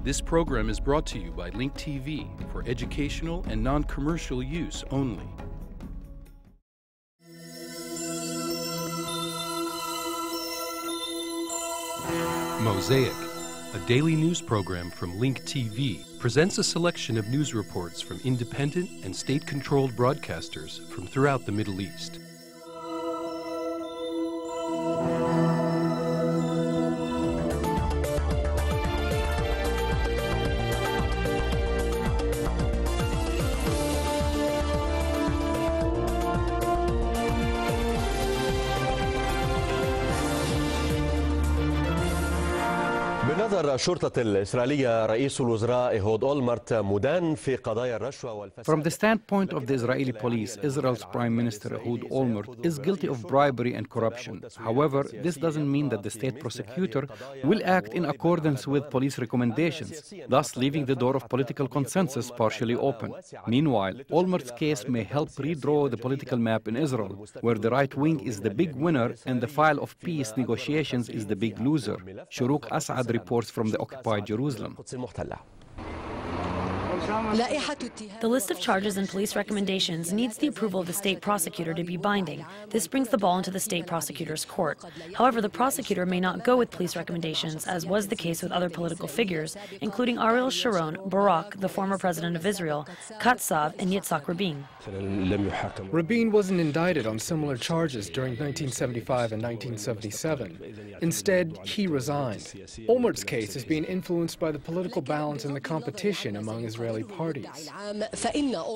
This program is brought to you by Link TV for educational and non-commercial use only. Mosaic, a daily news program from Link TV, presents a selection of news reports from independent and state-controlled broadcasters from throughout the Middle East. نظر الشرطة الإسرائيلية رئيس الوزراء إيهود أولمرت مدان في قضايا الرشوة والفساد. From the standpoint of the Israeli police, Israel's Prime Minister Ehud Olmert is guilty of bribery and corruption. However, this doesn't mean that the state prosecutor will act in accordance with police recommendations, thus leaving the door of political consensus partially open. Meanwhile, Olmert's case may help redraw the political map in Israel, where the right wing is the big winner and the file of peace negotiations is the big loser. Shuruk Asad reports from the occupied Jerusalem. The list of charges and police recommendations needs the approval of the state prosecutor to be binding. This brings the ball into the state prosecutor's court. However, the prosecutor may not go with police recommendations, as was the case with other political figures, including Ariel Sharon, Barak, the former president of Israel, Katsav, and Yitzhak Rabin. Rabin wasn't indicted on similar charges during 1975 and 1977. Instead, he resigned. Olmert's case is being influenced by the political balance and the competition among Israeli parties.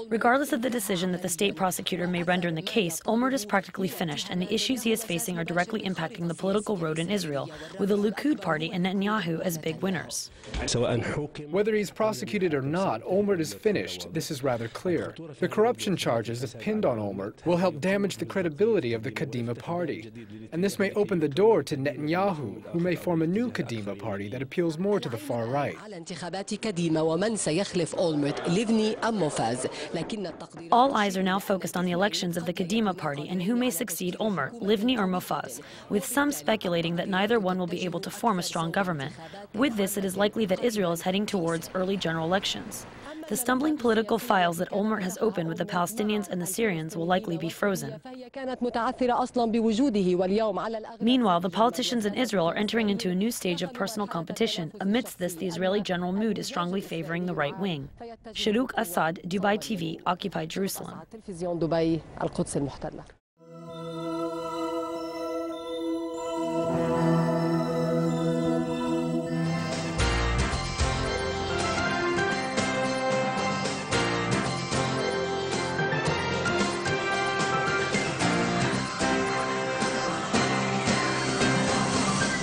Regardless of the decision that the state prosecutor may render in the case, Olmert is practically finished, and the issues he is facing are directly impacting the political road in Israel, with the Likud party and Netanyahu as big winners. Whether he's prosecuted or not, Olmert is finished. This is rather clear. The corruption charges, if pinned on Olmert, will help damage the credibility of the Kadima party. And this may open the door to Netanyahu, who may form a new Kadima party that appeals more to the far right. All eyes are now focused on the elections of the Kadima party and who may succeed Olmert, Livni or Mofaz, with some speculating that neither one will be able to form a strong government. With this, it is likely that Israel is heading towards early general elections. The stumbling political files that Olmert has opened with the Palestinians and the Syrians will likely be frozen. Meanwhile, the politicians in Israel are entering into a new stage of personal competition. Amidst this, the Israeli general mood is strongly favoring the right wing. Shuruk Asad, Dubai TV, occupied Jerusalem.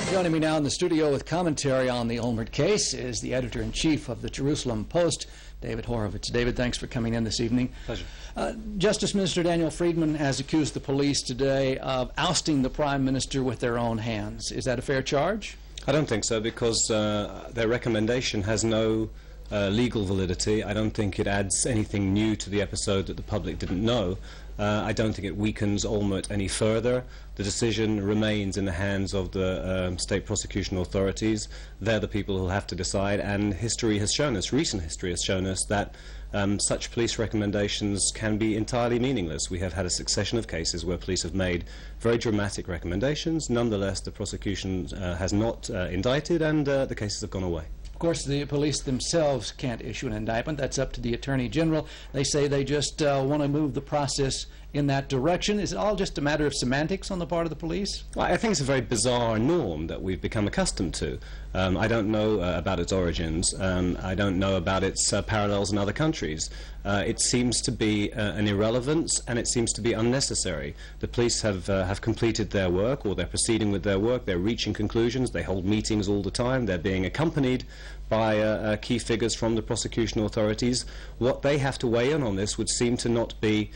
Joining me now in the studio with commentary on the Olmert case is the editor-in-chief of the Jerusalem Post, David Horowitz. David, thanks for coming in this evening. Pleasure. Justice Minister Daniel Friedman has accused the police today of ousting the Prime Minister with their own hands. Is that a fair charge? I don't think so, because their recommendation has no legal validity. I don't think it adds anything new to the episode that the public didn't know. I don't think it weakens Olmert any further. The decision remains in the hands of the state prosecution authorities. They're the people who will have to decide, and history has shown us, recent history has shown us, that such police recommendations can be entirely meaningless. We have had a succession of cases where police have made very dramatic recommendations. Nonetheless, the prosecution has not indicted, and the cases have gone away. Of course, the police themselves can't issue an indictment. That's up to the Attorney General. They say they just want to move the process in that direction. Is it all just a matter of semantics on the part of the police? Well, I think it's a very bizarre norm that we've become accustomed to. I don't know about its origins. I don't know about its parallels in other countries. It seems to be an irrelevance, and it seems to be unnecessary. The police have completed their work, or they're proceeding with their work. They're reaching conclusions. They hold meetings all the time. They're being accompanied by key figures from the prosecution authorities. What they have to weigh in on this would seem to not be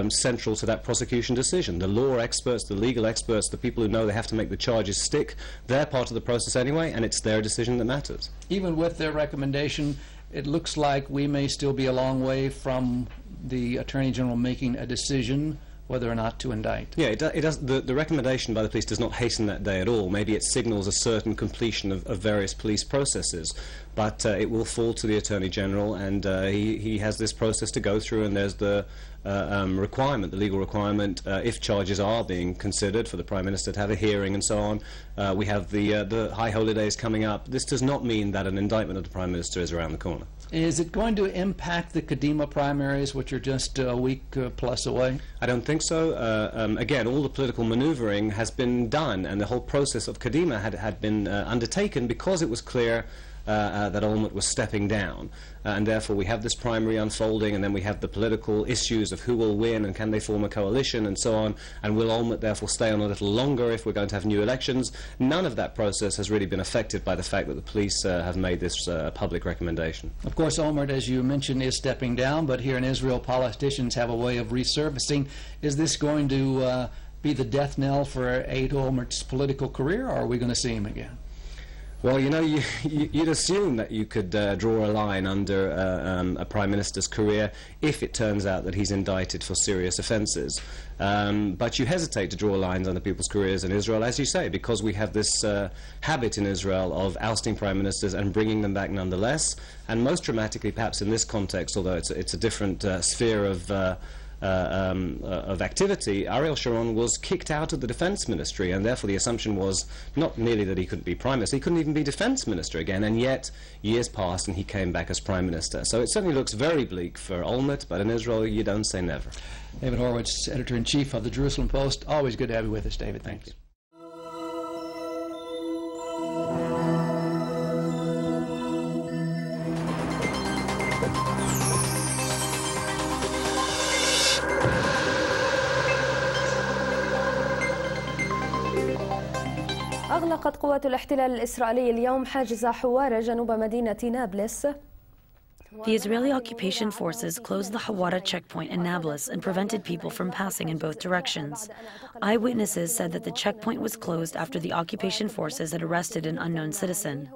central to that prosecution decision. The law experts, the legal experts, the people who know they have to make the charges stick, they're part of the process anyway, and it's their decision that matters. Even with their recommendation, it looks like we may still be a long way from the Attorney General making a decision whether or not to indict. Yeah, it does. The recommendation by the police does not hasten that day at all. Maybe it signals a certain completion of various police processes, but it will fall to the Attorney General, and he has this process to go through, and there's the requirement, the legal requirement, if charges are being considered, for the Prime Minister to have a hearing and so on. We have the high holidays coming up. This does not mean that an indictment of the Prime Minister is around the corner. Is it going to impact the Kadima primaries, which are just a week plus away? I don't think so. Again, all the political maneuvering has been done, and the whole process of Kadima had been undertaken because it was clear that Olmert was stepping down, and therefore we have this primary unfolding, and then we have the political issues of who will win and can they form a coalition and so on, and will Olmert therefore stay on a little longer if we're going to have new elections. None of that process has really been affected by the fact that the police have made this public recommendation. Of course, Olmert, as you mentioned, is stepping down, but here in Israel politicians have a way of resurfacing. Is this going to be the death knell for Eid Olmert's political career, or are we going to see him again? Well, you know, you'd assume that you could draw a line under a Prime Minister's career if it turns out that he's indicted for serious offences. But you hesitate to draw lines under people's careers in Israel, as you say, because we have this habit in Israel of ousting Prime Ministers and bringing them back nonetheless. And most dramatically, perhaps in this context, although it's a different sphere of activity, Ariel Sharon was kicked out of the Defence Ministry, and therefore the assumption was not merely that he couldn't be Prime Minister, he couldn't even be Defence Minister again, and yet years passed and he came back as Prime Minister. So it certainly looks very bleak for Olmert, but in Israel you don't say never. David Horowitz, Editor-in-Chief of the Jerusalem Post. Always good to have you with us, David. Thanks. أغلقت قوات الاحتلال الإسرائيلي اليوم حاجز حوارة جنوب مدينة نابلس. The Israeli occupation forces closed the Hawara checkpoint in Nablus and prevented people from passing in both directions. Eyewitnesses said that the checkpoint was closed after the occupation forces had arrested an unknown citizen.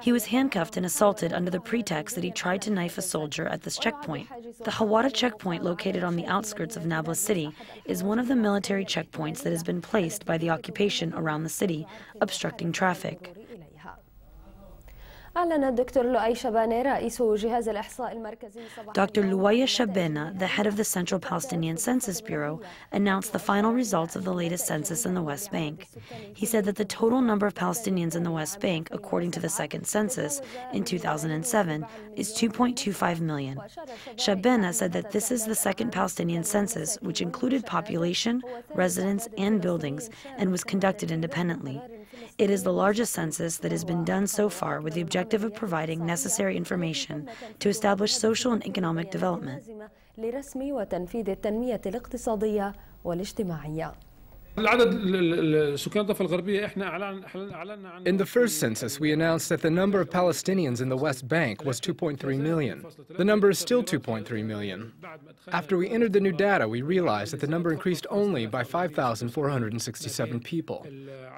He was handcuffed and assaulted under the pretext that he tried to knife a soldier at this checkpoint. The Hawara checkpoint, located on the outskirts of Nablus city, is one of the military checkpoints that has been placed by the occupation around the city, obstructing traffic. Dr. Louaya Shabena, the head of the Central Palestinian Census Bureau, announced the final results of the latest census in the West Bank. He said that the total number of Palestinians in the West Bank, according to the second census in 2007, is 2.25 million. Shabena said that this is the second Palestinian census, which included population, residents, and buildings, and was conducted independently. It is the largest census that has been done so far with the objective of providing necessary information to establish social and economic development. In the first census, we announced that the number of Palestinians in the West Bank was 2.3 million. The number is still 2.3 million. After we entered the new data, we realized that the number increased only by 5,467 people.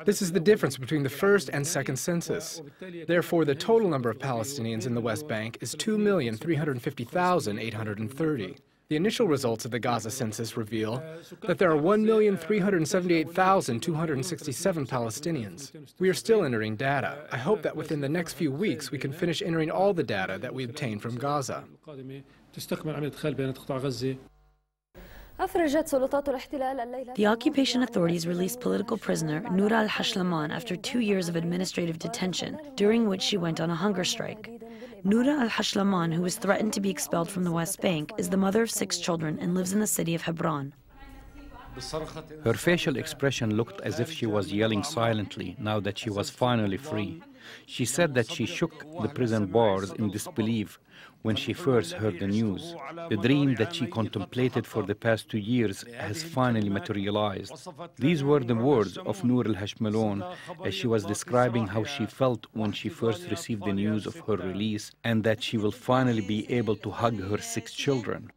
This is the difference between the first and second census. Therefore, the total number of Palestinians in the West Bank is 2,350,830. The initial results of the Gaza census reveal that there are 1,378,267 Palestinians. We are still entering data. I hope that within the next few weeks we can finish entering all the data that we obtained from Gaza. The occupation authorities released political prisoner Noura al-Hashlaman after 2 years of administrative detention, during which she went on a hunger strike. Noura al-Hashlaman, who was threatened to be expelled from the West Bank, is the mother of 6 children and lives in the city of Hebron. Her facial expression looked as if she was yelling silently now that she was finally free. She said that she shook the prison bars in disbelief when she first heard the news. The dream that she contemplated for the past 2 years has finally materialized. These were the words of Nour al-Hashmalon as she was describing how she felt when she first received the news of her release, and that she will finally be able to hug her 6 children.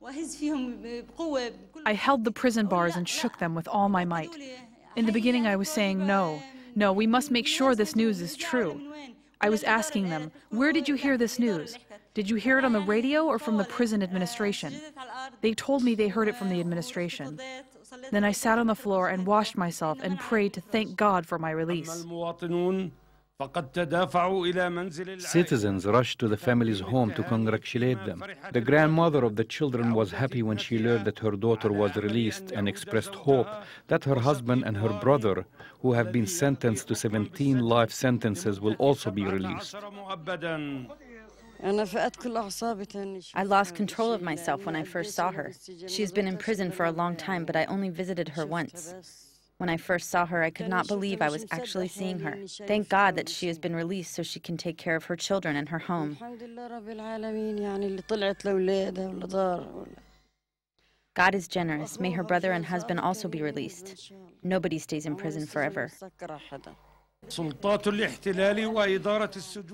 I held the prison bars and shook them with all my might. In the beginning I was saying, no, we must make sure this news is true. I was asking them, where did you hear this news? Did you hear it on the radio or from the prison administration? They told me they heard it from the administration. Then I sat on the floor and washed myself and prayed to thank God for my release. Citizens rushed to the family's home to congratulate them. The grandmother of the children was happy when she learned that her daughter was released and expressed hope that her husband and her brother, who have been sentenced to 17 life sentences, will also be released. I lost control of myself when I first saw her. She's been in prison for a long time, but I only visited her once. When I first saw her, I could not believe I was actually seeing her. Thank God that she has been released so she can take care of her children and her home. God is generous. May her brother and husband also be released. Nobody stays in prison forever.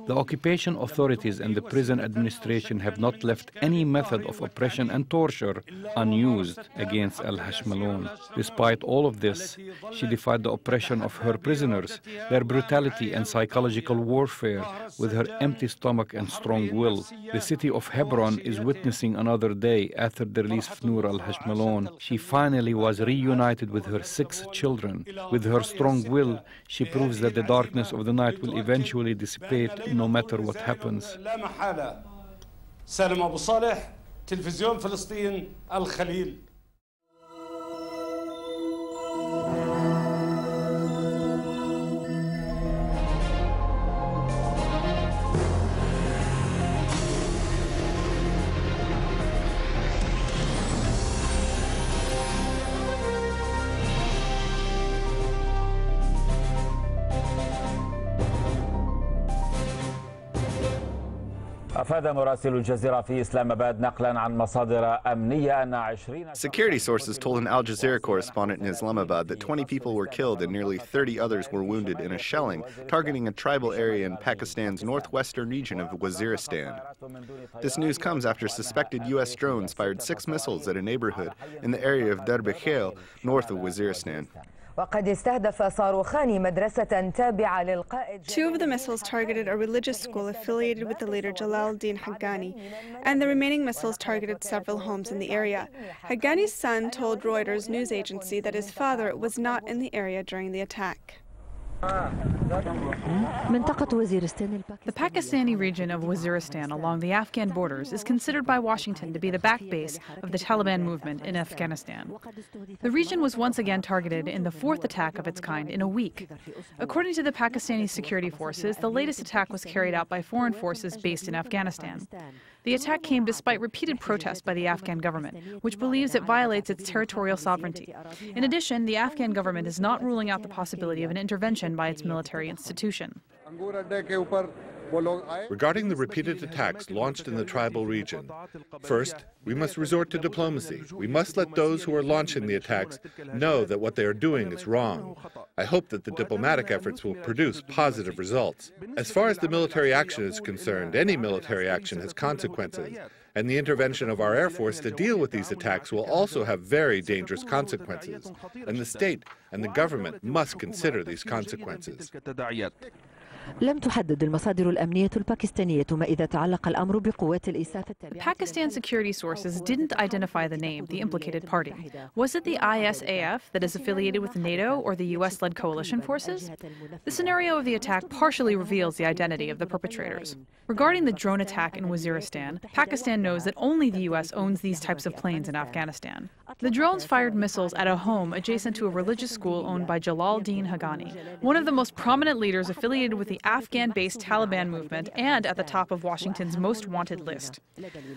The occupation authorities and the prison administration have not left any method of oppression and torture unused against Al-Hashmalon. Despite all of this, she defied the oppression of her prisoners, their brutality and psychological warfare with her empty stomach and strong will. The city of Hebron is witnessing another day after the release of Noor Al-Hashmalon. She finally was reunited with her 6 children. With her strong will, she proves that the darkness of the night will eventually dissipate no matter what happens. سالم أبو صالح تلفزيون فلسطين الخليل. أفاد مراسل الجزيرة في إسلام آباد نقلا عن مصادر أمنية أن 20 Security sources told an Al Jazeera correspondent in Islamabad that 20 people were killed and nearly 30 others were wounded in a shelling targeting a tribal area in Pakistan's northwestern region of Waziristan. This news comes after suspected U.S. drones fired 6 missiles at a neighborhood in the area of Darbekhel, north of Waziristan. 2 of the missiles targeted a religious school affiliated with the leader Jalal ad-Din Haqqani, and the remaining missiles targeted several homes in the area. Haqqani's son told Reuters news agency that his father was not in the area during the attack. The Pakistani region of Waziristan along the Afghan borders is considered by Washington to be the back base of the Taliban movement in Afghanistan. The region was once again targeted in the 4th attack of its kind in a week. According to the Pakistani security forces, the latest attack was carried out by foreign forces based in Afghanistan. The attack came despite repeated protests by the Afghan government, which believes it violates its territorial sovereignty. In addition, the Afghan government is not ruling out the possibility of an intervention by its military institution. Regarding the repeated attacks launched in the tribal region, first, we must resort to diplomacy. We must let those who are launching the attacks know that what they are doing is wrong. I hope that the diplomatic efforts will produce positive results. As far as the military action is concerned, any military action has consequences, and the intervention of our Air Force to deal with these attacks will also have very dangerous consequences, and the state and the government must consider these consequences. Pakistan security sources didn't identify the name, the implicated party. Was it the ISAF that is affiliated with NATO or the US-led coalition forces? The scenario of the attack partially reveals the identity of the perpetrators. Regarding the drone attack in Waziristan, Pakistan knows that only the US owns these types of planes in Afghanistan. The drones fired missiles at a home adjacent to a religious school owned by Jalal ad-Din Haqqani, one of the most prominent leaders affiliated with the Afghan-based Taliban movement and at the top of Washington's most wanted list.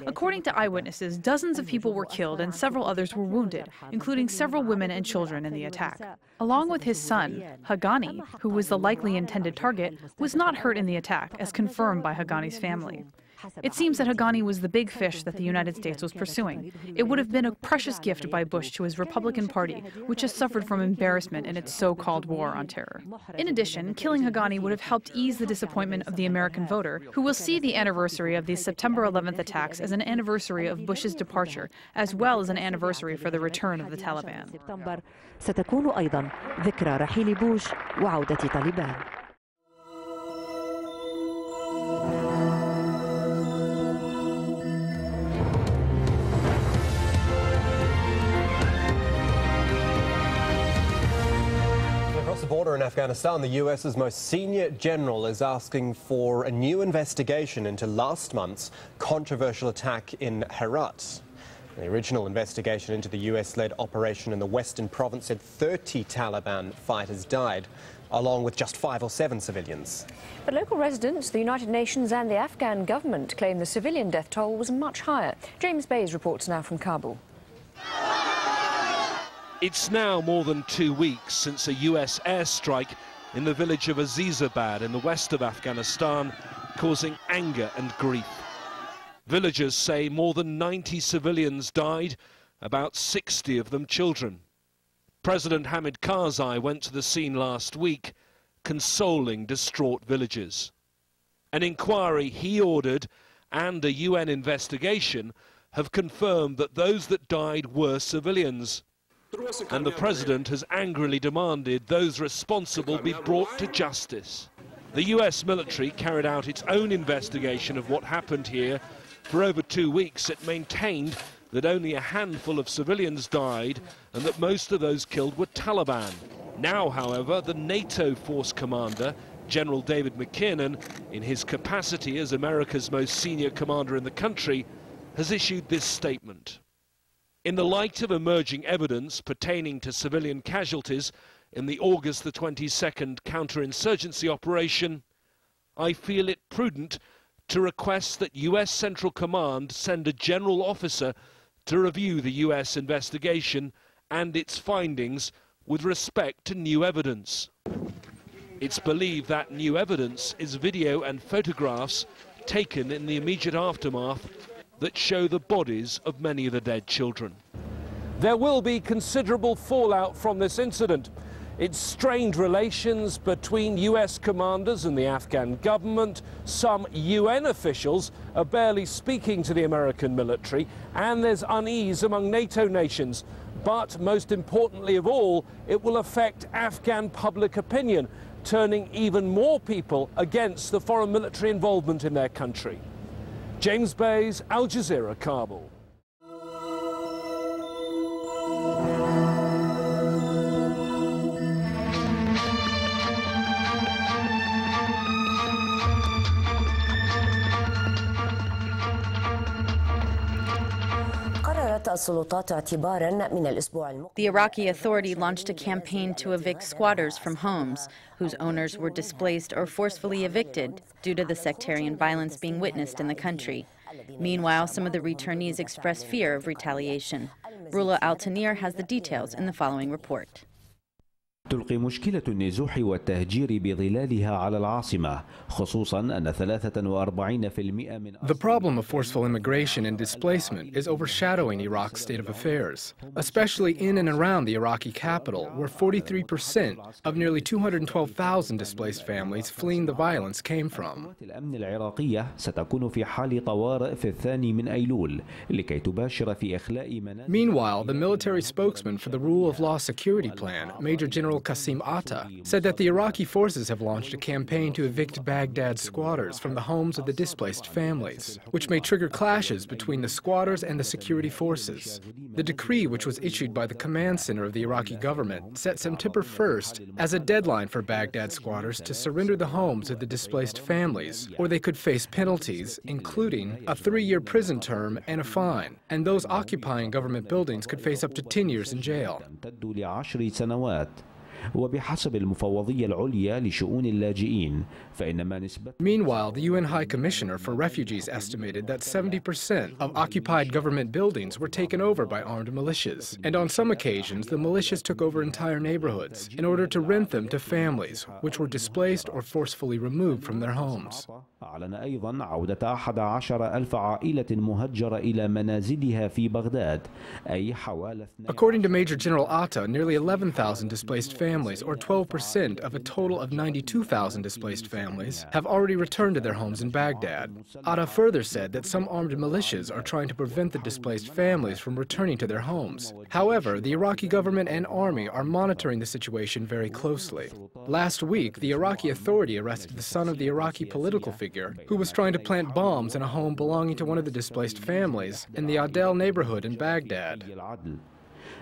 According to eyewitnesses, dozens of people were killed and several others were wounded, including several women and children in the attack. Along with his son, Haqqani, who was the likely intended target, was not hurt in the attack, as confirmed by Haqqani's family. It seems that Haqqani was the big fish that the United States was pursuing. It would have been a precious gift by Bush to his Republican Party, which has suffered from embarrassment in its so-called war on terror. In addition, killing Haqqani would have helped ease the disappointment of the American voter, who will see the anniversary of the September 11th attacks as an anniversary of Bush's departure, as well as an anniversary for the return of the Taliban. ستكون أيضا ذكرى رحيل بوش وعودة طالبان. However, in Afghanistan, the US's most senior general is asking for a new investigation into last month's controversial attack in Herat. The original investigation into the US-led operation in the western province said 30 Taliban fighters died, along with just 5 or 7 civilians. But local residents, the United Nations and the Afghan government claim the civilian death toll was much higher. James Bays reports now from Kabul. It's now more than 2 weeks since a US airstrike in the village of Azizabad in the west of Afghanistan, causing anger and grief. Villagers say more than 90 civilians died, about 60 of them children. President Hamid Karzai went to the scene last week, consoling distraught villagers. An inquiry he ordered and a UN investigation have confirmed that those that died were civilians. And the president has angrily demanded those responsible be brought to justice. The US military carried out its own investigation of what happened here. For over 2 weeks, it maintained that only a handful of civilians died and that most of those killed were Taliban. Now, however, the NATO force commander, General David McKiernan, in his capacity as America's most senior commander in the country, has issued this statement. In the light of emerging evidence pertaining to civilian casualties in the August the 22nd counterinsurgency operation, I feel it prudent to request that US Central Command send a general officer to review the US investigation and its findings with respect to new evidence. It's believed that new evidence is video and photographs taken in the immediate aftermath that show the bodies of many of the dead children. There will be considerable fallout from this incident. It's strained relations between US commanders and the Afghan government. Some UN officials are barely speaking to the American military, and there's unease among NATO nations. But most importantly of all, it will affect Afghan public opinion, turning even more people against the foreign military involvement in their country. James Bays, Al Jazeera, Kabul. The Iraqi Authority launched a campaign to evict squatters from homes whose owners were displaced or forcefully evicted due to the sectarian violence being witnessed in the country. Meanwhile, some of the returnees expressed fear of retaliation. Rula Al-Tanir has the details in the following report. تلقي مشكلة النزوح والتهجير بظلالها على العاصمة خصوصا أن 43% من The problem of forceful immigration and displacement is overshadowing Iraq's state of affairs, especially in and around the Iraqi capital, where 43% of nearly 212,000 displaced families fleeing the violence came from. الأمن العراقية ستكون في حال طوارئ في 2 أيلول لكي تباشر في إخلاء منازل. Meanwhile, the military spokesman for the Rule of Law Security Plan, Major General Qasim Atta, said that the Iraqi forces have launched a campaign to evict Baghdad squatters from the homes of the displaced families, which may trigger clashes between the squatters and the security forces. The decree, which was issued by the command center of the Iraqi government, set September 1st as a deadline for Baghdad squatters to surrender the homes of the displaced families, or they could face penalties, including a 3-year prison term and a fine, and those occupying government buildings could face up to 10 years in jail. وبحسب المفوضية العليا لشؤون اللاجئين فإنما نسبة. Meanwhile, the UN High Commissioner for Refugees estimated that 70% of occupied government buildings were taken over by armed militias, and on some occasions the militias took over entire neighborhoods in order to rent them to families which were displaced or forcefully removed from their homes. أعلن أيضا عودة 11,000 عائلة مهجرة إلى منازلها في بغداد أي حوالي. According to Major General Atta, nearly 11,000 displaced families, or 12% of a total of 92,000 displaced families, have already returned to their homes in Baghdad. Atta further said that some armed militias are trying to prevent the displaced families from returning to their homes. However, the Iraqi government and army are monitoring the situation very closely. Last week, the Iraqi Authority arrested the son of the Iraqi political figure who was trying to plant bombs in a home belonging to one of the displaced families in the Adel neighborhood in Baghdad.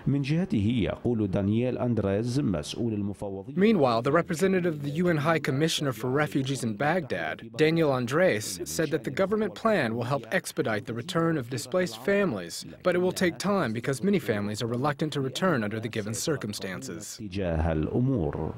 من جهته يقول دانييل أندريز مسؤول المفوضين. Meanwhile, the representative of the UN High Commissioner for Refugees in Baghdad, Daniel Andres, said that the government plan will help expedite the return of displaced families, but it will take time because many families are reluctant to return under the given circumstances. تجاه الأمور.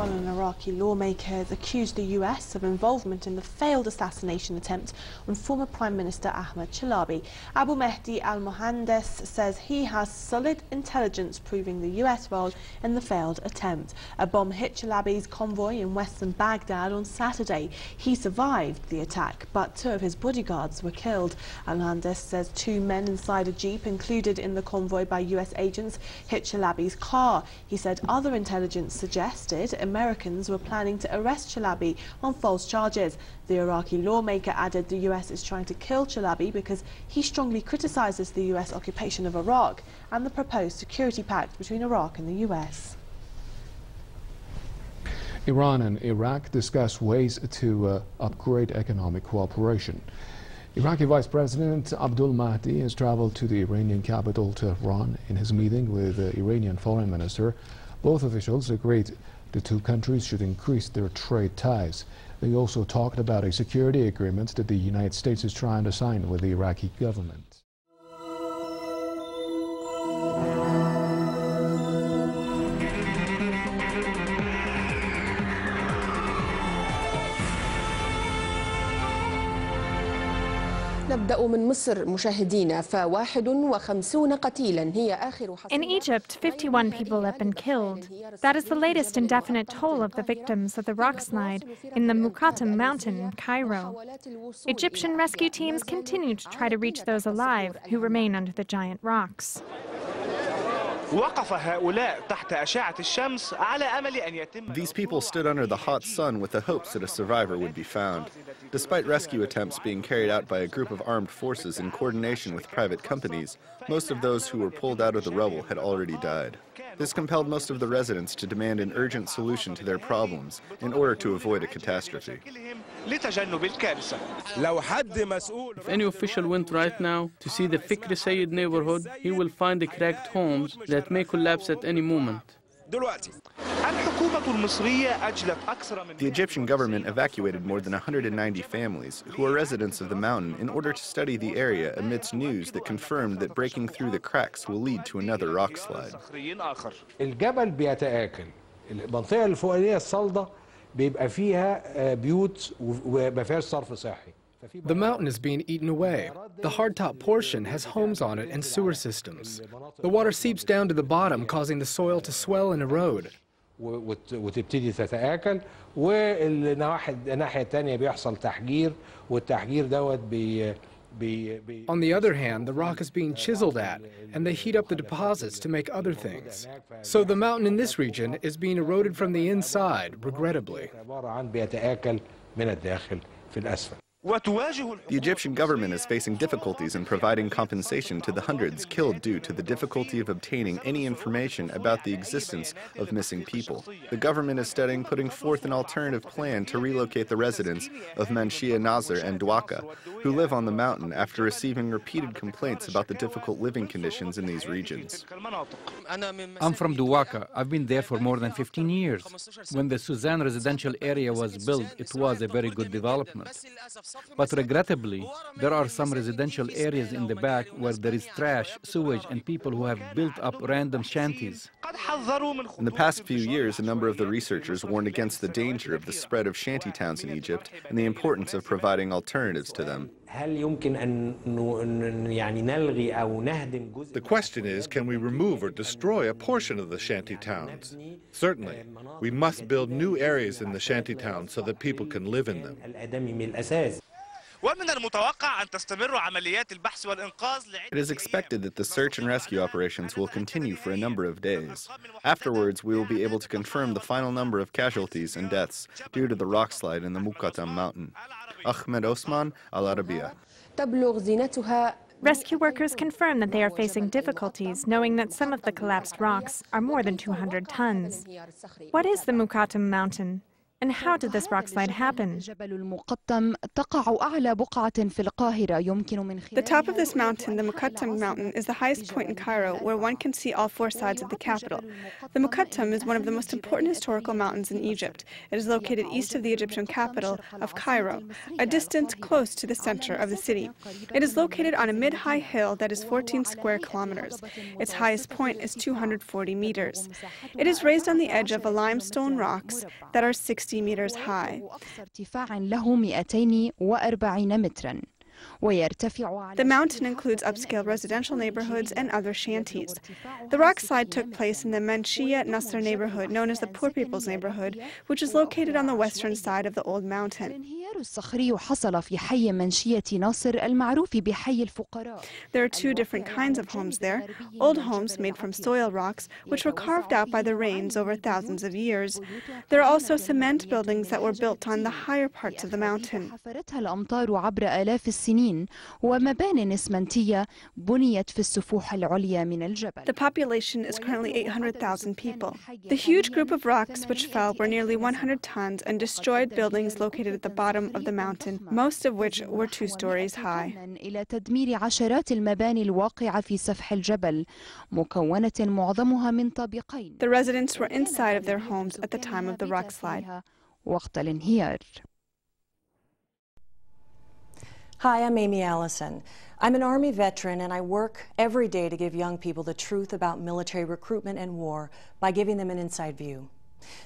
An Iraqi lawmaker has accused the US of involvement in the failed assassination attempt on former Prime Minister Ahmed Chalabi. Abu Mehdi al-Mohandes says he has solid intelligence proving the US role in the failed attempt. A bomb hit Chalabi's convoy in western Baghdad on Saturday. He survived the attack, but 2 of his bodyguards were killed. Al-Mohandes says 2 men inside a jeep included in the convoy by US agents hit Chalabi's car. He said other intelligence suggested Americans were planning to arrest Chalabi on false charges. The Iraqi lawmaker added the US is trying to kill Chalabi because he strongly criticizes the US occupation of Iraq and the proposed security pact between Iraq and the US. Iran and Iraq discuss ways to upgrade economic cooperation. Iraqi Vice President Abdul Mahdi has traveled to the Iranian capital Tehran. In his meeting with the Iranian Foreign Minister, both officials agreed the 2 countries should increase their trade ties. They also talked about a security agreement that the United States is trying to sign with the Iraqi government. نبدأ من مصر مشاهدينا ف51 قتيلا هي آخر. In Egypt, 51 people have been killed. That is the latest indefinite toll of the victims of the rock slide in the Muqattam mountain in Cairo. Egyptian rescue teams continue to try to reach those alive who remain under the giant rocks. These people stood under the hot sun with the hopes that a survivor would be found. Despite rescue attempts being carried out by a group of armed forces in coordination with private companies, most of those who were pulled out of the rubble had already died. This compelled most of the residents to demand an urgent solution to their problems in order to avoid a catastrophe. If any official went right now to see the Fikri Sayed neighborhood, he will find the cracked homes that may collapse at any moment. The Egyptian government evacuated more than 190 families who are residents of the mountain in order to study the area amidst news that confirmed that breaking through the cracks will lead to another rock slide. الجبل بيتآكل. المنطقة الفوقانية الصلدة بيبقى فيها بيوت وما فيهاش صرف صحي. The mountain is being eaten away. The hardtop portion has homes on it and sewer systems. The water seeps down to the bottom, causing the soil to swell and erode. وتبتدي تتآكل والناحية الثانية بيحصل تحجير والتحجير دوت On the other hand, the rock is being chiseled at, and they heat up the deposits to make other things. So the mountain in this region is being eroded from the inside, regrettably. The Egyptian government is facing difficulties in providing compensation to the hundreds killed due to the difficulty of obtaining any information about the existence of missing people. The government is studying putting forth an alternative plan to relocate the residents of Manshia Nazar and Dwaka, who live on the mountain after receiving repeated complaints about the difficult living conditions in these regions. I'm from Dwaka. I've been there for more than 15 years. When the Suzanne residential area was built, it was a very good development. But regrettably, there are some residential areas in the back where there is trash, sewage, and people who have built up random shanties. In the past few years, a number of the researchers warned against the danger of the spread of shanty towns in Egypt and the importance of providing alternatives to them. The question is, can we remove or destroy a portion of the shanty towns? Certainly. We must build new areas in the shanty towns so that people can live in them. It is expected that the search and rescue operations will continue for a number of days. Afterwards, we will be able to confirm the final number of casualties and deaths due to the rock slide in the Muqattam mountain. Ahmed Osman, Al Arabiya. تبلغ زينتها Rescue workers confirm that they are facing difficulties, knowing that some of the collapsed rocks are more than 200 tons. What is the Muqattam mountain? And how did this rock slide happen? The top of this mountain, the Muqattam mountain, is the highest point in Cairo where one can see all four sides of the capital. The Muqattam is one of the most important historical mountains in Egypt. It is located east of the Egyptian capital of Cairo, a distance close to the center of the city. It is located on a mid-high hill that is 14 square kilometers. Its highest point is 240 meters. It is raised on the edge of a limestone rocks that are 60 meters high. The mountain includes upscale residential neighborhoods and other shanties. The rock slide took place in the Manshia Nasr neighborhood, known as the Poor People's Neighborhood, which is located on the western side of the old mountain. There are two different kinds of homes there. Old homes made from soil rocks, which were carved out by the rains over thousands of years. There are also cement buildings that were built on the higher parts of the mountain. The population is currently 800,000 people. The huge group of rocks which fell were nearly 100 tons and destroyed buildings located at the bottom of the mountain, most of which were 2 stories high. The residents were inside of their homes at the time of the rock slide. Hi, I'm Amy Allison. I'm an Army veteran and I work every day to give young people the truth about military recruitment and war by giving them an inside view.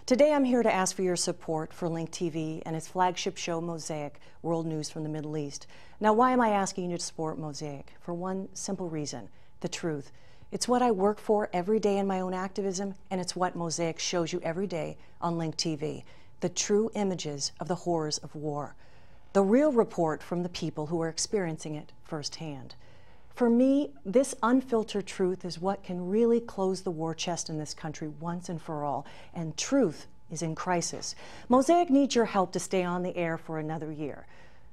Today I'm here to ask for your support for Link TV and its flagship show Mosaic, World News from the Middle East. Now, why am I asking you to support Mosaic? For one simple reason, the truth. It's what I work for every day in my own activism, and it's what Mosaic shows you every day on Link TV, the true images of the horrors of war. The real report from the people who are experiencing it firsthand. For me, this unfiltered truth is what can really close the war chest in this country once and for all, and truth is in crisis. Mosaic needs your help to stay on the air for another year.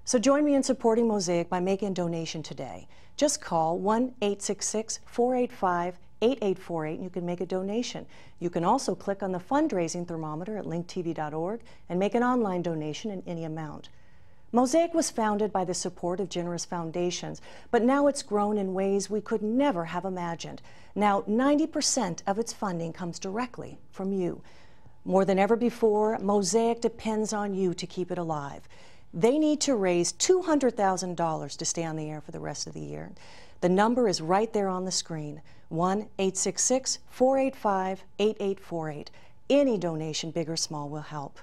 So join me in supporting Mosaic by making a donation today. Just call 1-866-485-8848 and you can make a donation. You can also click on the fundraising thermometer at linktv.org and make an online donation in any amount. Mosaic was founded by the support of generous foundations, but now it's grown in ways we could never have imagined. Now, 90% of its funding comes directly from you. More than ever before, Mosaic depends on you to keep it alive. They need to raise $200,000 to stay on the air for the rest of the year. The number is right there on the screen, 1-866-485-8848. Any donation, big or small, will help.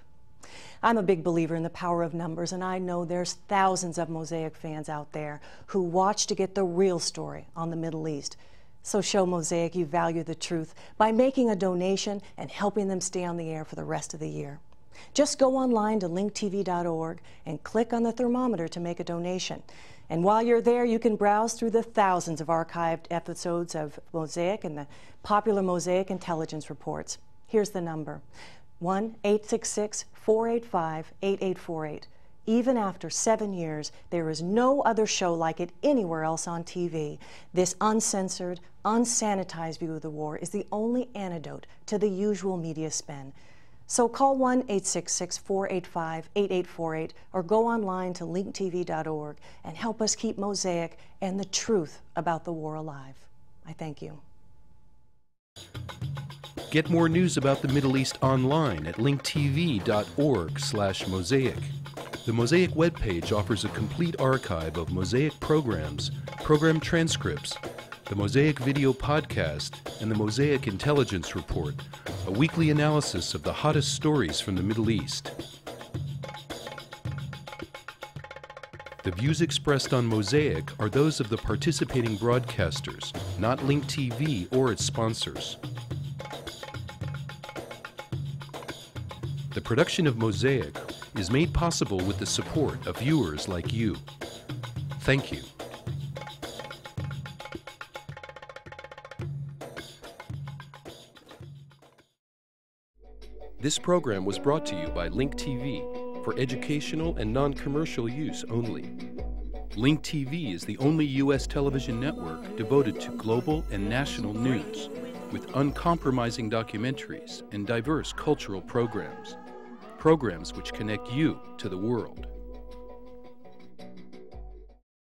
I'm a big believer in the power of numbers, and I know there's thousands of Mosaic fans out there who watch to get the real story on the Middle East. So show Mosaic you value the truth by making a donation and helping them stay on the air for the rest of the year. Just go online to linktv.org and click on the thermometer to make a donation. And while you're there, you can browse through the thousands of archived episodes of Mosaic and the popular Mosaic intelligence reports. Here's the number. 1-866-485-8848. Even after 7 years, there is no other show like it anywhere else on TV. This uncensored, unsanitized view of the war is the only antidote to the usual media spin. So call 1-866-485-8848 or go online to linktv.org and help us keep Mosaic and the truth about the war alive. I thank you. Get more news about the Middle East online at linktv.org/mosaic. The Mosaic webpage offers a complete archive of Mosaic programs, program transcripts, the Mosaic video podcast, and the Mosaic Intelligence Report, a weekly analysis of the hottest stories from the Middle East. The views expressed on Mosaic are those of the participating broadcasters, not Link TV or its sponsors. The production of Mosaic is made possible with the support of viewers like you. Thank you. This program was brought to you by Link TV for educational and non-commercial use only. Link TV is the only U.S. television network devoted to global and national news, with uncompromising documentaries and diverse cultural programs. Programs which connect you to the world.